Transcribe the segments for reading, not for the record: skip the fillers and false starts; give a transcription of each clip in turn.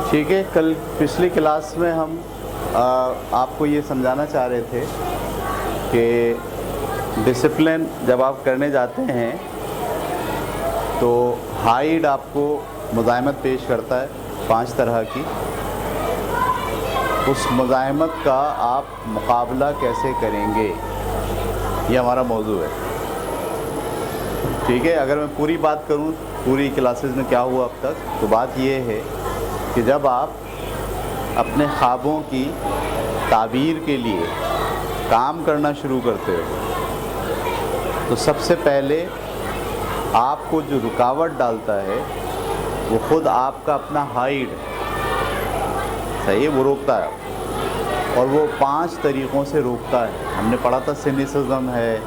ٹھیک ہے، کل پچھلی کلاس میں ہم آپ کو یہ سمجھانا چاہ رہے تھے کہ ڈسپلن جب آپ کرنے جاتے ہیں تو ہائیڈ آپ کو مزاحمت پیش کرتا ہے 5 طرح کی. اس مزاحمت کا آپ مقابلہ کیسے کریں گے، یہ ہمارا موضوع ہے. ٹھیک ہے، اگر میں پوری بات کروں پوری کلاسز میں کیا ہوا اب تک، تو بات یہ ہے کہ جب آپ اپنے خوابوں کی تعبیر کے لیے کام کرنا شروع کرتے ہو تو سب سے پہلے آپ کو جو رکاوٹ ڈالتا ہے وہ خود آپ کا اپنا ہائیڈ صحیح ہے، وہ روکتا ہے. اور وہ 5 طریقوں سے روکتا ہے. ہم نے پڑھا تھا سینیسزم ہے،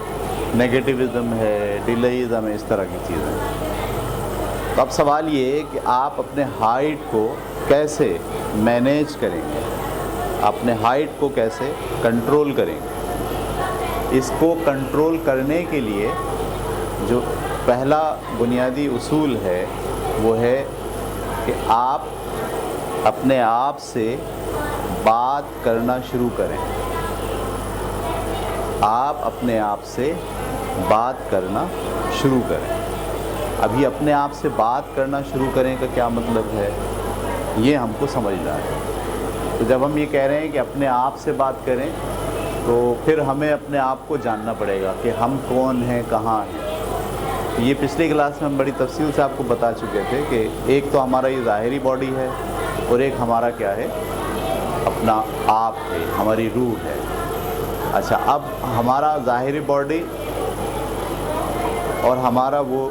نیگیٹیوزم ہے، ڈیلیزم ہے، اس طرح کی چیزیں. تو اب سوال یہ ہے کہ آپ اپنے ہائٹ کو کیسے مینیج کریں گے، اپنے ہائٹ کو کیسے کنٹرول کریں گے. اس کو کنٹرول کرنے کے لیے جو پہلا بنیادی اصول ہے وہ ہے کہ آپ اپنے آپ سے بات کرنا شروع کریں. آپ اپنے آپ سے بات کرنا شروع کریں. ابھی اپنے آپ سے بات کرنا شروع کریں کا کیا مطلب ہے، یہ ہم کو سمجھنا ہے. تو جب ہم یہ کہہ رہے ہیں کہ اپنے آپ سے بات کریں تو پھر ہمیں اپنے آپ کو جاننا پڑے گا کہ ہم کون ہیں، کہاں ہیں. یہ پچھلی کلاس میں ہم بڑی تفصیل سے آپ کو بتا چکے تھے کہ ایک تو ہمارا یہ ظاہری باڈی ہے اور ایک ہمارا کیا ہے، اپنا آپ ہے، ہماری روح ہے. اچھا، اب ہمارا ظاہری باڈی اور ہمارا وہ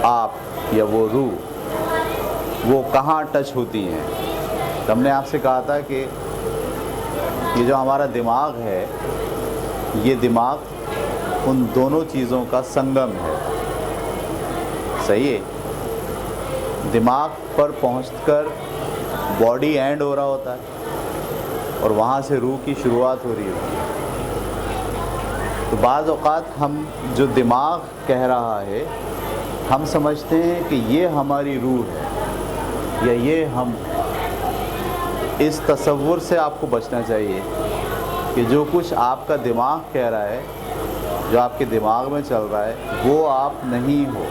آپ یا وہ روح وہ کہاں ٹچ ہوتی ہیں. تو ہم نے آپ سے کہا تھا کہ یہ جو ہمارا دماغ ہے، یہ دماغ ان دونوں چیزوں کا سنگم ہے. صحیح ہے، دماغ پر پہنچ کر باڈی اینڈ ہو رہا ہوتا ہے اور وہاں سے روح کی شروعات ہو رہی ہوتی ہے. تو بعض اوقات ہم جو دماغ کہہ رہا ہے ہم سمجھتے ہیں کہ یہ ہماری روح ہے یا یہ ہم. اس تصور سے آپ کو بچنا چاہیے کہ جو کچھ آپ کا دماغ کہہ رہا ہے، جو آپ کے دماغ میں چل رہا ہے، وہ آپ نہیں ہو.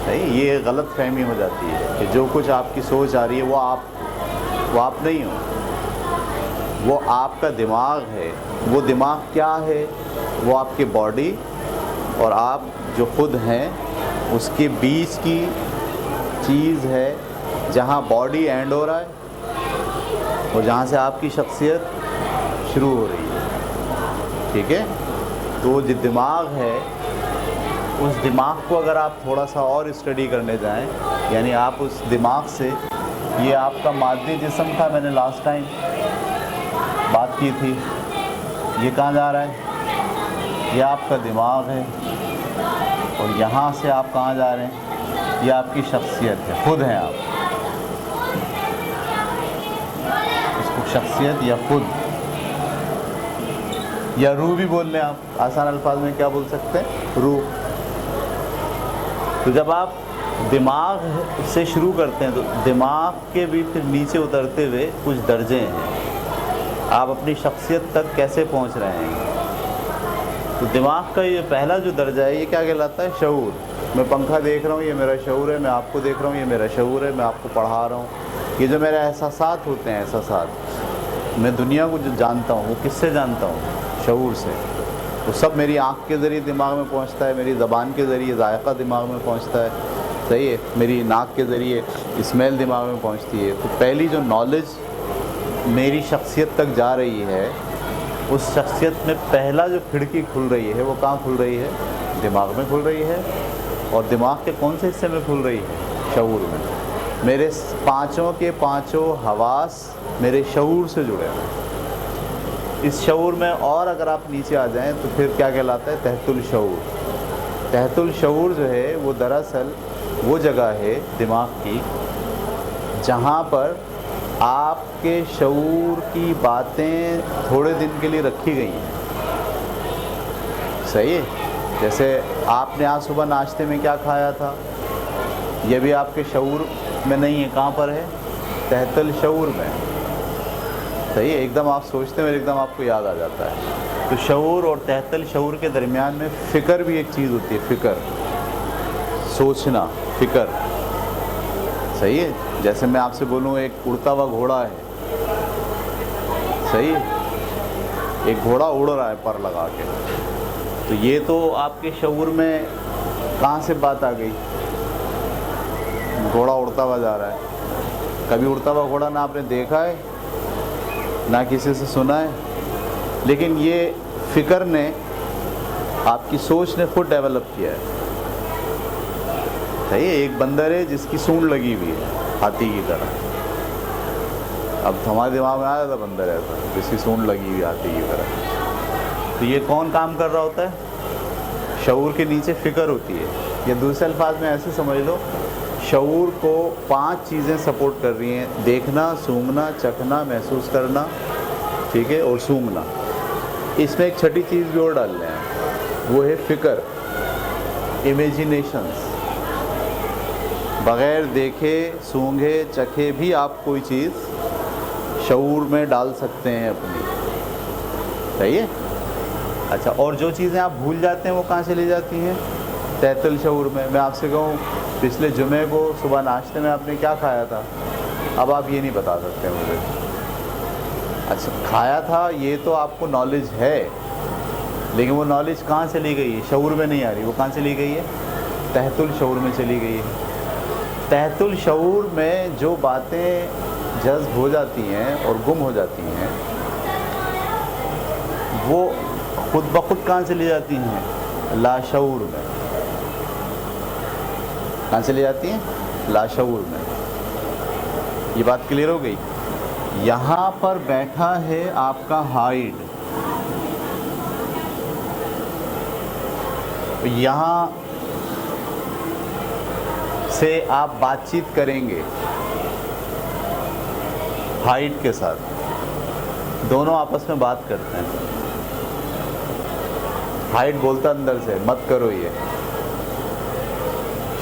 نہیں، یہ غلط فہمی ہو جاتی ہے کہ جو کچھ آپ کی سوچ آ رہی ہے وہ آپ نہیں ہو، وہ آپ کا دماغ ہے. وہ دماغ کیا ہے؟ وہ آپ کے باڈی اور آپ جو خود ہیں اس کے بیچ کی چیز ہے جہاں باڈی اینڈ ہو رہا ہے اور جہاں سے آپ کی شخصیت شروع ہو رہی ہے. ٹھیک ہے، تو جو دماغ ہے اس دماغ کو اگر آپ تھوڑا سا اور اسٹڈی کرنے جائیں، یعنی آپ اس دماغ سے، یہ آپ کا مادی جسم تھا، میں نے لاسٹ ٹائم بات کی تھی، یہ کہاں جا رہا ہے، یہ آپ کا دماغ ہے. اور یہاں سے آپ کہاں جا رہے ہیں، یہ آپ کی شخصیت ہے، خود ہیں آپ. اس کو شخصیت یا خود یا روح بھی بول لیں آپ، آسان الفاظ میں کیا بول سکتے ہیں، روح. تو جب آپ دماغ سے شروع کرتے ہیں تو دماغ کے بھی پھر نیچے اترتے ہوئے کچھ درجے ہیں. آپ اپنی شخصیت تک کیسے پہنچ رہے ہیں. تو دماغ کا یہ پہلا جو درجہ ہے یہ کیا کہلاتا ہے، شعور. میں پنکھا دیکھ رہا ہوں، یہ میرا شعور ہے. میں آپ کو دیکھ رہا ہوں، یہ میرا شعور ہے. میں آپ کو پڑھا رہا ہوں، یہ جو میرے احساسات ہوتے ہیں، احساسات، میں دنیا کو جو جانتا ہوں وہ کس سے جانتا ہوں، شعور سے. وہ سب میری آنکھ کے ذریعے دماغ میں پہنچتا ہے، میری زبان کے ذریعے ذائقہ دماغ میں پہنچتا ہے. صحیح ہے، میری ناک کے ذریعے اسمیل دماغ میں پہنچتی ہے. تو پہلی جو نالج میری شخصیت تک جا رہی ہے، اس شخصیت میں پہلا جو کھڑکی کھل رہی ہے وہ کہاں کھل رہی ہے، دماغ میں کھل رہی ہے. اور دماغ کے کون سے حصے میں کھل رہی ہے، شعور میں. میرے پانچوں کے پانچوں حواس میرے شعور سے جڑے ہیں. اس شعور میں اور اگر آپ نیچے آ جائیں تو پھر کیا کہلاتا ہے، تحت الشعور. تحت الشعور جو ہے وہ دراصل وہ جگہ ہے دماغ کی جہاں پر آپ کے شعور کی باتیں تھوڑے دن کے لیے رکھی گئی ہیں. صحیح ہے، جیسے آپ نے آج صبح ناشتے میں کیا کھایا تھا، یہ بھی آپ کے شعور میں نہیں ہے. کہاں پر ہے؟ تحت الشعور میں. صحیح ہے. ایک دم آپ سوچتے ہیں اور ایک دم آپ کو یاد آ جاتا ہے. تو شعور اور تحت الشعور کے درمیان میں فکر بھی ایک چیز ہوتی ہے. فکر، سوچنا، فکر. صحیح ہے. جیسے میں آپ سے بولوں ایک اڑتا ہوا گھوڑا ہے. صحیح ہے. ایک گھوڑا اڑ رہا ہے پر لگا کے. تو یہ تو آپ کے شعور میں کہاں سے بات آ گئی؟ گھوڑا اڑتا ہوا جا رہا ہے. کبھی اڑتا ہوا گھوڑا نہ آپ نے دیکھا ہے نہ کسی سے سنا ہے، لیکن یہ فکر نے، آپ کی سوچ نے خود ڈیولپ کیا ہے. صحیح ہے. ایک بندر ہے جس کی سونڈ لگی ہوئی ہے ہاتھی کی طرح. اب ہمارے دماغ میں آیا تھا بندر ایسا جس کی سونڈ لگی ہوئی ہاتھی کی طرح. تو یہ کون کام کر رہا ہوتا ہے؟ شعور کے نیچے فکر ہوتی ہے. یا دوسرے الفاظ میں ایسے سمجھ لو، شعور کو 5 چیزیں سپورٹ کر رہی ہیں: دیکھنا، سونگھنا، چکھنا، محسوس کرنا، ٹھیک ہے، اور سونگھنا. اس میں ایک چھٹی چیز بھی اور ڈال لیں، وہ ہے فکر، امیجینیشنز. بغیر دیکھے، سونگھے، چکھے بھی آپ کوئی چیز شعور میں ڈال سکتے ہیں اپنی. صحیح ہے. اچھا، اور جو چیزیں آپ بھول جاتے ہیں وہ کہاں چلی جاتی ہیں؟ تحت الشعور میں. میں آپ سے کہوں پچھلے جمعے کو صبح ناشتے میں آپ نے کیا کھایا تھا، اب آپ یہ نہیں بتا سکتے مجھے. اچھا، کھایا تھا یہ تو آپ کو نالج ہے، لیکن وہ نالج کہاں چلی گئی ہے؟ شعور میں نہیں آ رہی. وہ کہاں چلی گئی ہے؟ تحت الشعور میں چلی گئی ہے. تحت الشعور میں جو باتیں جذب ہو جاتی ہیں اور گم ہو جاتی ہیں، وہ خود بخود کہاں چلی جاتی ہیں؟ لاشعور میں. کہاں چلی جاتی ہیں؟ لاشعور میں. یہ بات کلیئر ہو گئی؟ یہاں پر بیٹھا ہے آپ کا ہائیڈ. یہاں سے آپ بات چیت کریں گے ہائیڈ کے ساتھ. دونوں آپس میں بات کرتے ہیں. ہائیڈ بولتا اندر سے مت کرو یہ.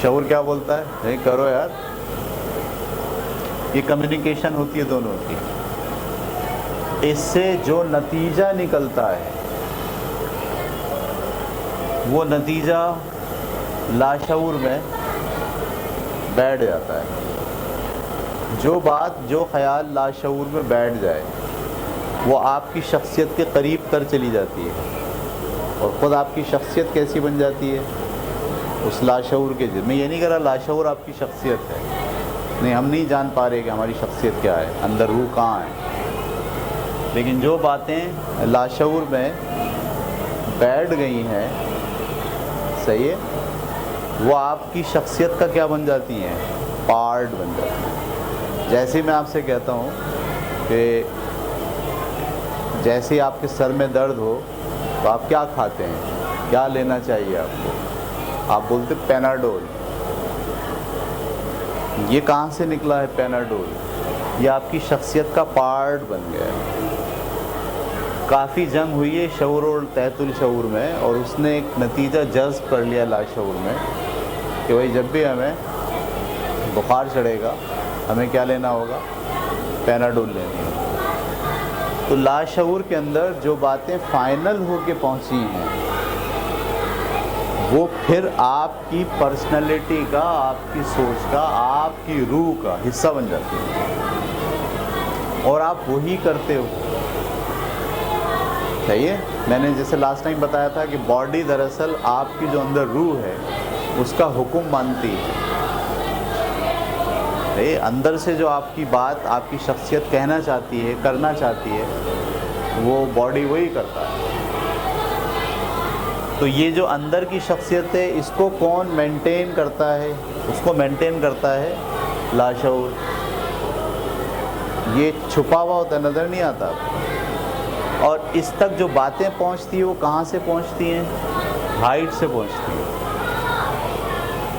شعور کیا بولتا ہے؟ نہیں کرو یار. یہ کمیونیکیشن ہوتی ہے دونوں کی. اس سے جو نتیجہ نکلتا ہے وہ نتیجہ لاشعور میں بیٹھ جاتا ہے. جو بات، جو خیال لاشعور میں بیٹھ جائے وہ آپ کی شخصیت کے قریب تر چلی جاتی ہے، اور خود آپ کی شخصیت کیسی بن جاتی ہے؟ اس لاشعور کے میں یہ نہیں کہہ رہا لاشعور آپ کی شخصیت ہے، نہیں، ہم نہیں جان پا رہے کہ ہماری شخصیت کیا ہے، اندر روح کہاں ہے. لیکن جو باتیں لاشعور میں بیٹھ گئی ہیں، صحیح ہے، وہ آپ کی شخصیت کا کیا بن جاتی ہیں؟ پارٹ بن جاتی ہیں. جیسے میں آپ سے کہتا ہوں کہ جیسے ہی آپ کے سر میں درد ہو تو آپ کیا کھاتے ہیں؟ کیا لینا چاہیے آپ کو؟ آپ بولتے پیناڈول. یہ کہاں سے نکلا ہے پیناڈول؟ یہ آپ کی شخصیت کا پارٹ بن گیا ہے. کافی جنگ ہوئی ہے شعور اور تحت الشعور میں، اور اس نے ایک نتیجہ جذب کر لیا لاشعور میں کہ بھائی جب بھی ہمیں بخار چڑھے گا ہمیں کیا لینا ہوگا؟ پیناڈول لینی ہوگی. تو لاشعور کے اندر جو باتیں فائنل ہو کے پہنچی ہیں وہ پھر آپ کی پرسنالٹی کا، آپ کی سوچ کا، آپ کی روح کا حصہ بن جاتی ہے، اور آپ وہی کرتے ہو. صحیح ہے. میں نے جیسے لاسٹ ٹائم بتایا تھا کہ باڈی دراصل آپ کی جو اندر روح ہے اس کا حکم مانتی ہے. اندر سے جو آپ کی بات، آپ کی شخصیت کہنا چاہتی ہے، کرنا چاہتی ہے، وہ باڈی وہی کرتا ہے. تو یہ جو اندر کی شخصیت ہے اس کو کون مینٹین کرتا ہے؟ اس کو مینٹین کرتا ہے لاشعور. یہ چھپا ہوا ہوتا ہے، نظر نہیں آتا. اور اس تک جو باتیں پہنچتی ہیں وہ کہاں سے پہنچتی ہیں؟ ہائیڈ سے پہنچتی ہیں.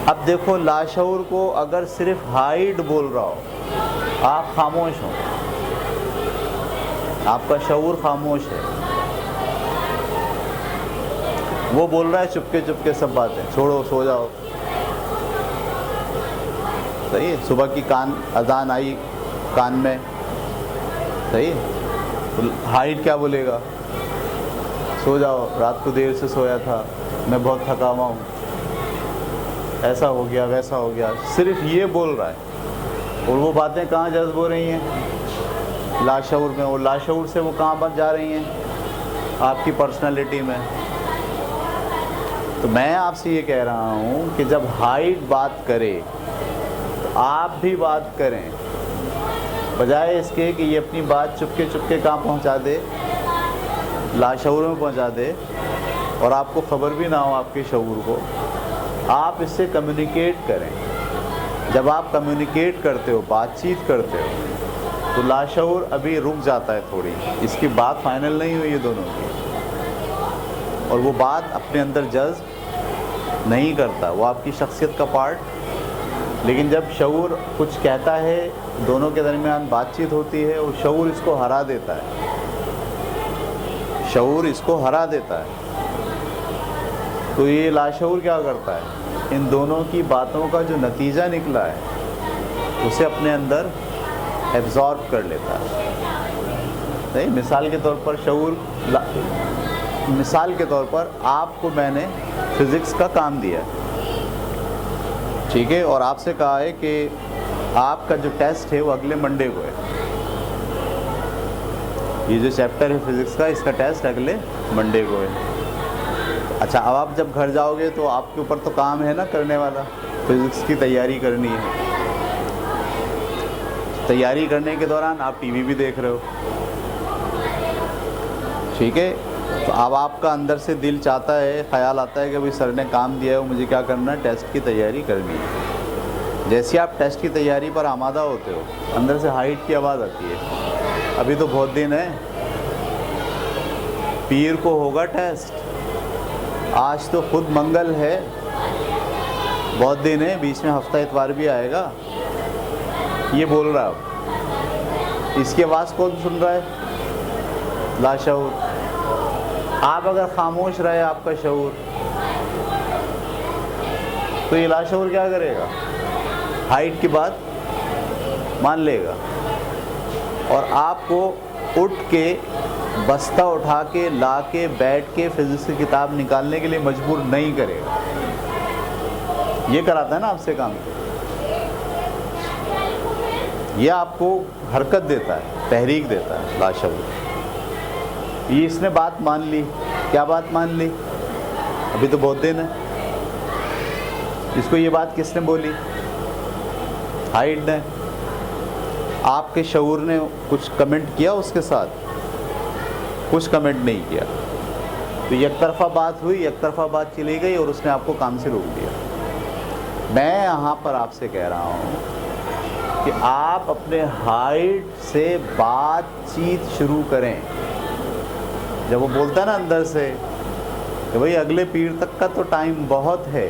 اب دیکھو لاشعور کو اگر صرف ہائیڈ بول رہا ہو، آپ خاموش ہو، آپ کا شعور خاموش ہے، وہ بول رہا ہے چپکے چپکے سب باتیں، چھوڑو سو جاؤ. صحیح ہے. صبح کی اذان آئی کان میں, صحیح ہے, تو ہائٹ کیا بولے گا؟ سو جاؤ, رات کو دیر سے سویا تھا, میں بہت تھکا ہوا ہوں, ایسا ہو گیا ویسا ہو گیا, صرف یہ بول رہا ہے. اور وہ باتیں کہاں جذب ہو رہی ہیں؟ لاشعور میں. اور لاشعور سے وہ کہاں بن جا رہی ہیں؟ آپ کی پرسنالٹی میں. تو میں آپ سے یہ کہہ رہا ہوں کہ جب ہائٹ بات کرے تو آپ بھی بات کریں, بجائے اس کے کہ یہ اپنی بات چپکے چپکے کہاں پہنچا دے, لاشعور میں پہنچا دے, اور آپ کو خبر بھی نہ ہو آپ کے شعور کو. آپ اس سے کمیونیکیٹ کریں. جب آپ کمیونیکیٹ کرتے ہو, بات چیت کرتے ہو, تو لاشعور ابھی رک جاتا ہے تھوڑی, اس کی بات فائنل نہیں ہوئی ہے دونوں کی, اور وہ بات اپنے اندر جذب نہیں کرتا, وہ آپ کی شخصیت کا پارٹ. لیکن جب شعور کچھ کہتا ہے, دونوں کے درمیان بات چیت ہوتی ہے, اور شعور اس کو ہرا دیتا ہے, شعور اس کو ہرا دیتا ہے, تو یہ لاشعور کیا کرتا ہے؟ ان دونوں کی باتوں کا جو نتیجہ نکلا ہے اسے اپنے اندر ایبزارب کر لیتا ہے. صحیح. مثال کے طور پر شعور, مثال کے طور پر آپ کو میں نے فزکس کا کام دیا, ٹھیک ہے, اور آپ سے کہا ہے کہ آپ کا جو ٹیسٹ ہے وہ اگلے منڈے کو ہے. یہ جو چیپٹر ہے فزکس کا, اس کا ٹیسٹ اگلے منڈے کو ہے. اچھا, اب آپ جب گھر جاؤ گے تو آپ کے اوپر تو کام ہے نا کرنے والا, فزکس کی تیاری کرنی ہے. تیاری کرنے کے دوران آپ ٹی وی بھی دیکھ رہے ہو, ٹھیک ہے, تو اب آپ کا اندر سے دل چاہتا ہے, خیال آتا ہے کہ بھائی سر نے کام دیا ہے, مجھے کیا کرنا ہے, ٹیسٹ کی تیاری کرنی ہے. جیسے آپ ٹیسٹ کی تیاری پر آمادہ ہوتے ہو, اندر سے ہائٹ کی آواز آتی ہے, ابھی تو بہت دن ہے, پیر کو ہوگا ٹیسٹ, آج تو خود منگل ہے, بہت دن ہے, بیچ میں ہفتہ اتوار بھی آئے گا. یہ بول رہا ہے, اس کی آواز کون سن رہا ہے؟ لاشعور. آپ اگر خاموش رہے آپ کا شعور, تو یہ لاشعور کیا کرے گا؟ ہائٹ کی بات مان لے گا, اور آپ کو اٹھ کے بستہ اٹھا کے لا کے بیٹھ کے فزکس کی کتاب نکالنے کے لیے مجبور نہیں کرے گا. یہ کراتا ہے نا آپ سے کام, یہ آپ کو حرکت دیتا ہے, تحریک دیتا ہے لاشعور. یہ اس نے بات مان لی. کیا بات مان لی؟ ابھی تو بہت دن ہے. اس کو یہ بات کس نے بولی؟ ہائٹ نے. آپ کے شعور نے کچھ کمنٹ کیا اس کے ساتھ؟ کچھ کمنٹ نہیں کیا. تو یک طرفہ بات ہوئی, یک طرفہ بات چلی گئی, اور اس نے آپ کو کام سے روک دیا. میں یہاں پر آپ سے کہہ رہا ہوں کہ آپ اپنے ہائٹ سے بات چیت شروع کریں. جب وہ بولتا ہے نا اندر سے کہ بھئی اگلے پیر تک کا تو ٹائم بہت ہے,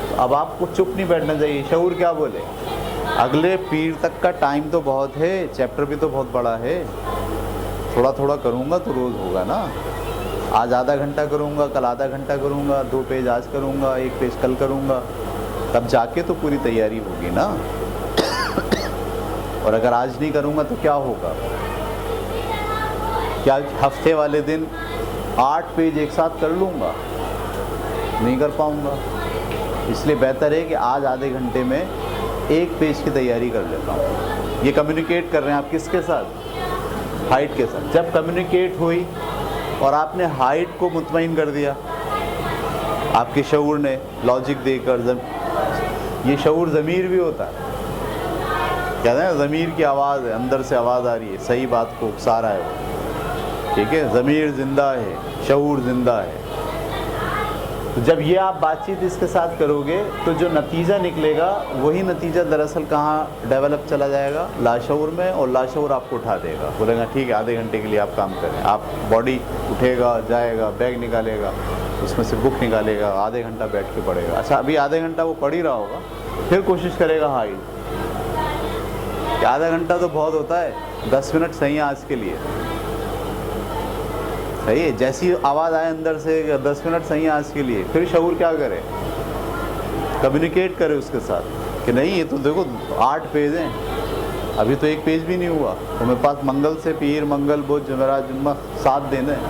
تو اب آپ کو چپ نہیں بیٹھنا چاہیے. شعور کیا بولے؟ اگلے پیر تک کا ٹائم تو بہت ہے, چیپٹر بھی تو بہت بڑا ہے, تھوڑا تھوڑا کروں گا تو روز ہوگا نا. آج آدھا گھنٹہ کروں گا, کل آدھا گھنٹہ کروں گا, 2 پیج آج کروں گا, 1 پیج کل کروں گا, تب جا کے تو پوری تیاری ہوگی نا. اور اگر آج نہیں کروں گا تو کیا ہوگا؟ کیا ہفتے والے دن 8 پیج ایک ساتھ کر لوں گا؟ نہیں کر پاؤں گا. اس لیے بہتر ہے کہ آج آدھے گھنٹے میں 1 پیج کی تیاری کر لیتا ہوں. یہ کمیونیکیٹ کر رہے ہیں آپ کس کے ساتھ؟ ہائٹ کے ساتھ. جب کمیونیکیٹ ہوئی اور آپ نے ہائٹ کو مطمئن کر دیا, آپ کے شعور نے لاجک دے کر, یہ شعور ضمیر بھی ہوتا ہے, کہتے ہیں ضمیر کی آواز ہے, اندر سے آواز آ رہی ہے, صحیح بات کو اکسا رہا ہے وہ, ٹھیک ہے. ضمیر زندہ ہے, شعور زندہ ہے. تو جب یہ آپ بات چیت اس کے ساتھ کرو گے تو جو نتیجہ نکلے گا وہی نتیجہ دراصل کہاں ڈیولپ چلا جائے گا؟ لاشعور میں. اور لاشعور آپ کو اٹھا دے گا, بولے گا ٹھیک ہے آدھے گھنٹے کے لیے آپ کام کریں. آپ باڈی اٹھے گا, جائے گا, بیگ نکالے گا, اس میں سے بک نکالے گا, آدھے گھنٹہ بیٹھ کے پڑھے گا. اچھا ابھی آدھے گھنٹہ وہ پڑھ ہی رہا ہوگا, پھر کوشش کرے گا ہائٹ, کہ آدھا گھنٹہ تو بہت ہوتا ہے, 10 منٹ صحیح ہیں آج کے لیے. صحیح ہے, جیسی آواز آئے اندر سے 10 منٹ صحیح ہیں آج کے لیے, پھر شعور کیا کرے؟ کمیونیکیٹ کرے اس کے ساتھ کہ نہیں یہ تو دیکھو 8 پیج ہیں، ابھی تو 1 پیج بھی نہیں ہوا، تو میرے پاس منگل سے پیر، منگل بدھ جمعرات جمعہ 7 دن ہیں،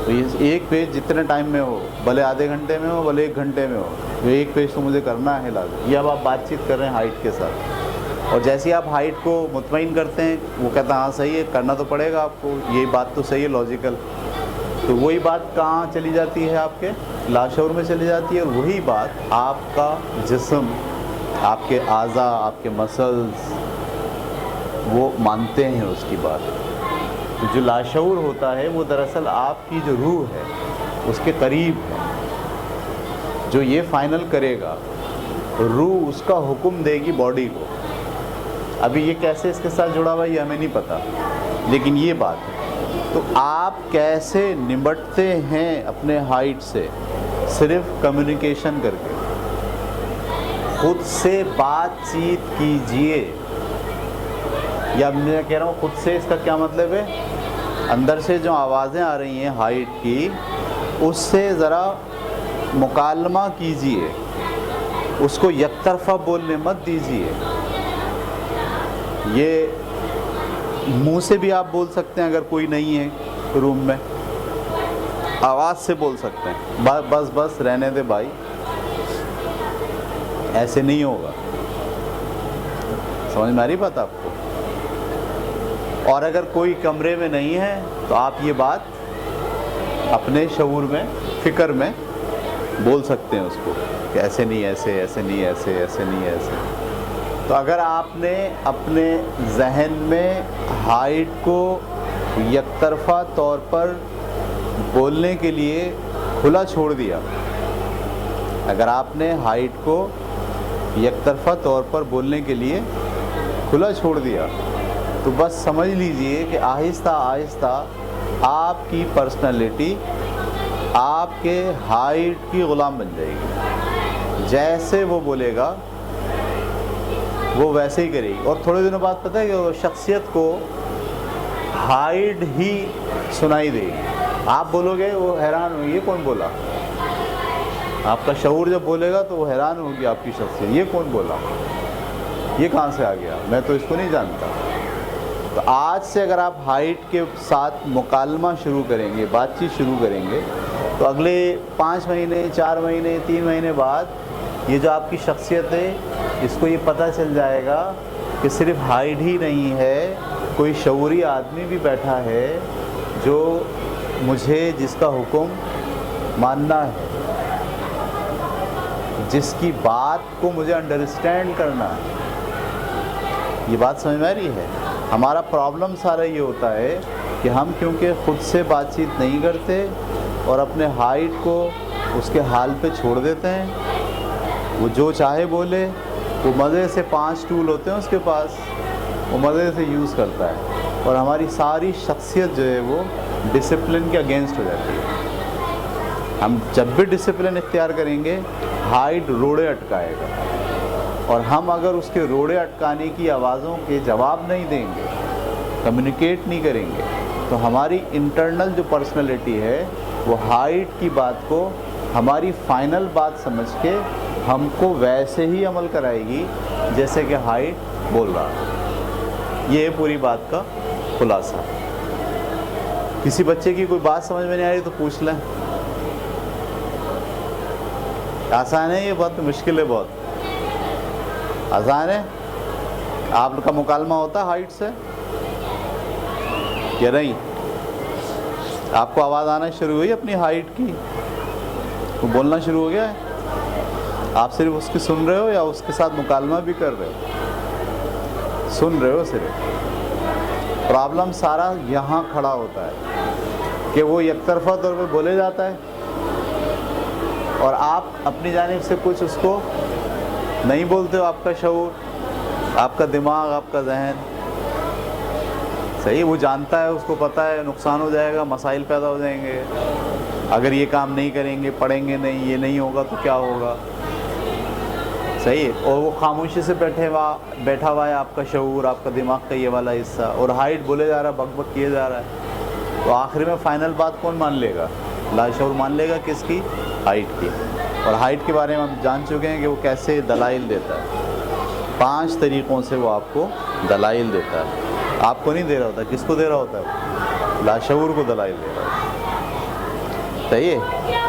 تو یہ 1 پیج جتنے ٹائم میں ہو، بھلے آدھے گھنٹے میں ہو بھلے 1 گھنٹے میں ہو، یہ 1 پیج تو مجھے کرنا ہے لازم۔ یہ اب آپ بات چیت کر رہے ہیں ہائٹ کے ساتھ، اور جیسے آپ ہائٹ کو مطمئن کرتے ہیں وہ کہتا ہے ہاں صحیح ہے، کرنا تو پڑے گا آپ کو، یہ بات تو صحیح ہے لاجیکل، تو وہی بات کہاں چلی جاتی ہے؟ آپ کے لاشعور میں چلی جاتی ہے، اور وہی بات آپ کا جسم، آپ کے اعضاء، آپ کے مسلز وہ مانتے ہیں اس کی بات۔ تو جو لاشعور ہوتا ہے وہ دراصل آپ کی جو روح ہے اس کے قریب ہے، جو یہ فائنل کرے گا، روح اس کا حکم دے گی باڈی کو۔ ابھی یہ کیسے اس کے ساتھ جڑا ہوا یہ ہمیں نہیں پتہ، لیکن یہ بات ہے۔ تو آپ کیسے نمٹتے ہیں اپنے ہائٹ سے؟ صرف کمیونیکیشن کر کے، خود سے بات چیت کیجئے، یا میں کہہ رہا ہوں خود سے، اس کا کیا مطلب ہے؟ اندر سے جو آوازیں آ رہی ہیں ہائٹ کی، اس سے ذرا مکالمہ کیجئے، اس کو یک طرفہ بولنے مت دیجئے۔ یہ منہ سے بھی آپ بول سکتے ہیں اگر کوئی نہیں ہے روم میں، آواز سے بول سکتے ہیں، بس بس رہنے دے بھائی، ایسے نہیں ہوگا۔ سمجھ میں آ رہی بات آپ کو؟ اور اگر کوئی کمرے میں نہیں ہے تو آپ یہ بات اپنے شعور میں، فکر میں بول سکتے ہیں اس کو کہ ایسے نہیں ایسے، ایسے نہیں ایسے، ایسے نہیں ایسے۔ تو اگر آپ نے اپنے ذہن میں ہائٹ کو یک طرفہ طور پر بولنے کے لیے کھلا چھوڑ دیا، اگر آپ نے ہائٹ کو یک طرفہ طور پر بولنے کے لیے کھلا چھوڑ دیا، تو بس سمجھ لیجئے کہ آہستہ آہستہ آپ کی پرسنالٹی آپ کے ہائٹ کی غلام بن جائے گی۔ جیسے وہ بولے گا وہ ویسے ہی کرے گی، اور تھوڑے دنوں بعد پتہ ہے کہ وہ شخصیت کو ہائٹ ہی سنائی دے گی۔ آپ بولو گے وہ حیران ہوگی یہ کون بولا، آپ کا شعور جب بولے گا تو وہ حیران ہوگی آپ کی شخصیت، یہ کون بولا، یہ کہاں سے آ گیا، میں تو اس کو نہیں جانتا۔ تو آج سے اگر آپ ہائٹ کے ساتھ مکالمہ شروع کریں گے، بات چیت شروع کریں گے، تو اگلے 5 مہینے، 4 مہینے، 3 مہینے بعد یہ جو آپ کی شخصیت ہے اس کو یہ پتہ چل جائے گا کہ صرف ہائٹ ہی نہیں ہے، کوئی شعوری آدمی بھی بیٹھا ہے جو مجھے جس کا حکم ماننا ہے، جس کی بات کو مجھے انڈرسٹینڈ کرنا ہے۔ یہ بات سمجھ میں آ رہی ہے؟ ہمارا پرابلم سارا یہ ہوتا ہے کہ ہم کیونکہ خود سے بات چیت نہیں کرتے اور اپنے ہائٹ کو اس کے حال پہ چھوڑ دیتے ہیں، وہ جو چاہے بولے، وہ مزے سے 5 ٹول ہوتے ہیں اس کے پاس، وہ مزے سے یوز کرتا ہے، اور ہماری ساری شخصیت جو ہے وہ ڈسپلن کے اگینسٹ ہو جاتی ہے۔ ہم جب بھی ڈسپلن اختیار کریں گے ہائٹ روڑے اٹکائے گا، اور ہم اگر اس کے روڑے اٹکانے کی آوازوں کے جواب نہیں دیں گے، کمیونیکیٹ نہیں کریں گے، تو ہماری انٹرنل جو پرسنالٹی ہے وہ ہائٹ کی بات کو ہماری فائنل بات سمجھ کے ہم کو ویسے ہی عمل کرائے گی جیسے کہ ہائٹ بول رہا ہے۔ یہ ہے پوری بات کا خلاصہ۔ کسی بچے کی کوئی بات سمجھ میں نہیں آ رہی تو پوچھ لیں، آسان ہے یہ بات، مشکل ہے بہت؟ آسان ہے۔ آپ کا مکالمہ ہوتا ہے ہائٹ سے یا نہیں؟ آپ کو آواز آنا شروع ہوئی اپنی ہائٹ کی، وہ بولنا شروع ہو گیا ہے، آپ صرف اس کی سن رہے ہو یا اس کے ساتھ مکالمہ بھی کر رہے ہو؟ سن رہے ہو صرف۔ پرابلم سارا یہاں کھڑا ہوتا ہے کہ وہ یک طرفہ طور پہ بولے جاتا ہے، اور آپ اپنی جانب سے کچھ اس کو نہیں بولتے ہو، آپ کا شعور، آپ کا دماغ، آپ کا ذہن صحیح وہ جانتا ہے، اس کو پتہ ہے نقصان ہو جائے گا، مسائل پیدا ہو جائیں گے، اگر یہ کام نہیں کریں گے، پڑھیں گے نہیں، یہ نہیں ہوگا تو کیا ہوگا، صحیح ہے، اور وہ خاموشی سے بیٹھا ہوا ہے آپ کا شعور، آپ کا دماغ کا یہ والا حصہ، اور ہائٹ بولے جا رہا ہے، بک بک کیے جا رہا ہے، تو آخر میں فائنل بات کون مان لے گا؟ لاشعور مان لے گا کس کی؟ ہائٹ کی۔ اور ہائٹ کے بارے میں ہم جان چکے ہیں کہ وہ کیسے دلائل دیتا ہے. 5 طریقوں سے وہ آپ کو دلائل دیتا ہے. آپ کو نہیں دے رہا ہوتا, کس کو دے رہا ہوتا ہے؟ لاشعور کو دلائل دے رہا ہوتا ہے. صحیح.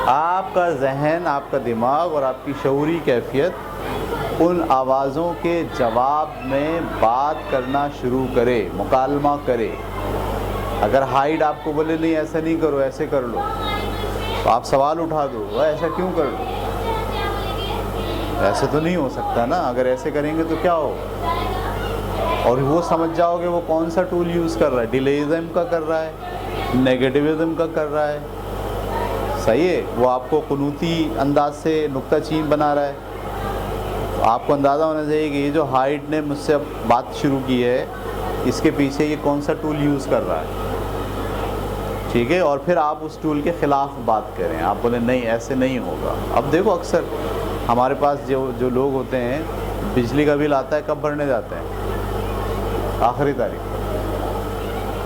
آپ کا ذہن, آپ کا دماغ اور آپ کی شعوری کیفیت ان آوازوں کے جواب میں بات کرنا شروع کرے, مکالمہ کرے. اگر ہائٹ آپ کو بولے نہیں ایسا نہیں کرو, ایسے کر لو, تو آپ سوال اٹھا دو, وہ ایسا کیوں کر لو, ایسے تو نہیں ہو سکتا نا, اگر ایسے کریں گے تو کیا ہوگا. اور وہ سمجھ جاؤ گے وہ کون سا ٹول یوز کر رہا ہے, ڈیلیزم کا کر رہا ہے, نیگیٹیوزم کا کر رہا ہے. صحیح ہے. وہ آپ کو قنوتی انداز سے نکتہ چین بنا رہا ہے. آپ کو اندازہ ہونا چاہیے کہ یہ جو ہائٹ نے مجھ سے اب بات شروع کی ہے, اس کے پیچھے یہ کون سا ٹول یوز کر رہا ہے. ٹھیک ہے. اور پھر آپ اس ٹول کے خلاف بات کریں, آپ بولیں نہیں ایسے نہیں ہوگا. اب دیکھو اکثر ہمارے پاس جو لوگ ہوتے ہیں, بجلی کا بل آتا ہے کب بھرنے جاتے ہیں؟ آخری تاریخ.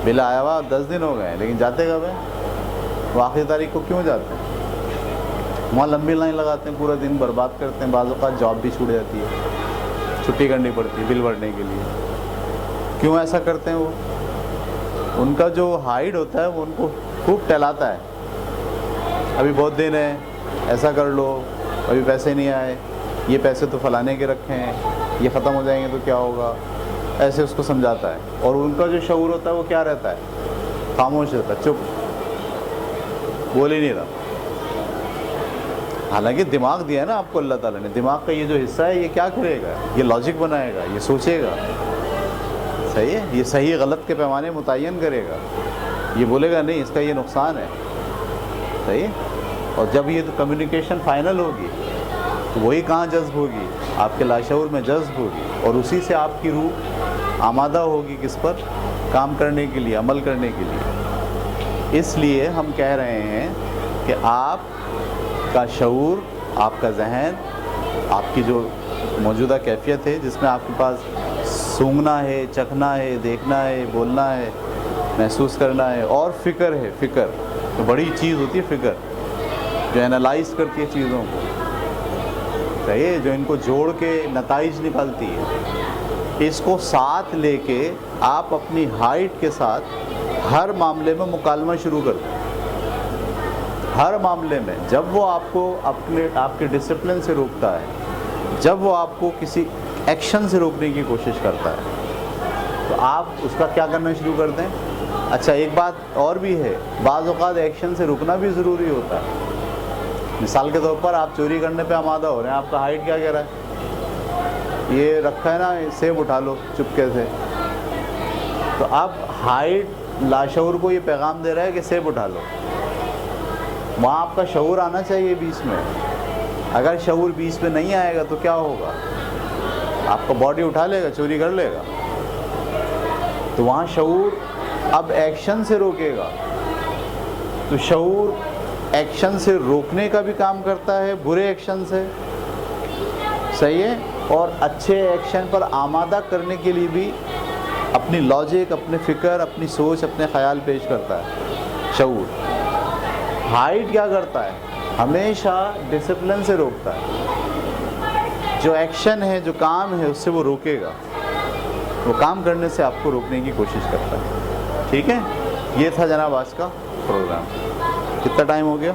بل آیا ہوا 10 دن ہو گئے ہیں, لیکن جاتے کب ہیں؟ وہ آخری تاریخ کو کیوں جاتے ہیں؟ وہاں لمبی لائن لگاتے ہیں, پورا دن برباد کرتے ہیں, بعض اوقات جاب بھی چھوٹ جاتی ہے, چھٹی کرنی پڑتی ہے بل بھرنے کے لیے. کیوں ایسا کرتے ہیں؟ وہ ان کا جو ہائٹ ہوتا ہے وہ ان کو خوب ٹہلاتا ہے, ابھی بہت دن ہے, ایسا کر لو, ابھی پیسے نہیں آئے, یہ پیسے تو فلانے کے رکھے ہیں, یہ ختم ہو جائیں گے تو کیا ہوگا, ایسے اس کو سمجھاتا ہے. اور ان کا جو شعور ہوتا ہے وہ کیا رہتا ہے؟ خاموش رہتا ہے, چپ, بول ہی نہیں رہا. حالانکہ دماغ دیا ہے نا آپ کو اللہ تعالیٰ نے, دماغ کا یہ جو حصہ ہے یہ کیا کرے گا؟ یہ لاجک بنائے گا, یہ سوچے گا. صحیح ہے. یہ صحیح غلط کے پیمانے متعین کرے گا, یہ بولے گا نہیں اس کا یہ نقصان ہے. صحیح ہے. اور جب یہ کمیونیکیشن فائنل ہوگی تو وہی کہاں جذب ہوگی؟ آپ کے لاشعور میں جذب ہوگی, اور اسی سے آپ کی روح آمادہ ہوگی کس پر؟ کام کرنے کے لیے, عمل کرنے کے لیے. اس لیے ہم کہہ رہے ہیں کہ آپ کا شعور, آپ کا ذہن, آپ کی جو موجودہ کیفیت ہے جس میں آپ کے پاس سونگھنا ہے, چکھنا ہے, دیکھنا ہے, بولنا ہے, محسوس کرنا ہے, اور فکر ہے. فکر تو بڑی چیز ہوتی ہے, فکر جو اینالائز کرتی ہے چیزوں کو. صحیح, جو ان کو جوڑ کے نتائج نکالتی ہے. اس کو ساتھ لے کے آپ اپنی ہائٹ کے ساتھ ہر معاملے میں مکالمہ شروع کرتے ہیں. ہر معاملے میں جب وہ آپ کو آپ کے ڈسپلن سے روکتا ہے, جب وہ آپ کو کسی ایکشن سے روکنے کی کوشش کرتا ہے, تو آپ اس کا کیا کرنا شروع کر دیں. اچھا ایک بات اور بھی ہے, بعض اوقات ایکشن سے رکنا بھی ضروری ہوتا ہے. مثال کے طور پر آپ چوری کرنے پہ آمادہ ہو رہے ہیں, آپ کا ہائٹ کیا کہہ رہا ہے؟ یہ رکھا ہے نا, سیب اٹھا لو چپکے سے. تو اب ہائٹ لاشعور کو یہ پیغام دے رہا ہے کہ سیب اٹھا لو. وہاں آپ کا شعور آنا چاہیے بیچ میں. اگر شعور بیچ میں نہیں آئے گا تو کیا ہوگا؟ آپ کا باڈی اٹھا لے گا, چوری کر لے گا. تو وہاں شعور اب ایکشن سے روکے گا. تو شعور ایکشن سے روکنے کا بھی کام کرتا ہے, برے ایکشن سے. صحیح ہے. اور اچھے ایکشن پر آمادہ کرنے کے لیے بھی اپنی لاجک, اپنے فکر, اپنی سوچ, اپنے خیال پیش کرتا ہے شعور. ہائٹ کیا کرتا ہے؟ ہمیشہ ڈسپلن سے روکتا ہے. جو ایکشن ہے, جو کام ہے, اس سے وہ روکے گا. وہ کام کرنے سے آپ کو روکنے کی کوشش کرتا ہے. ٹھیک ہے. یہ تھا جناب آج کا پروگرام. کتنا ٹائم ہو گیا؟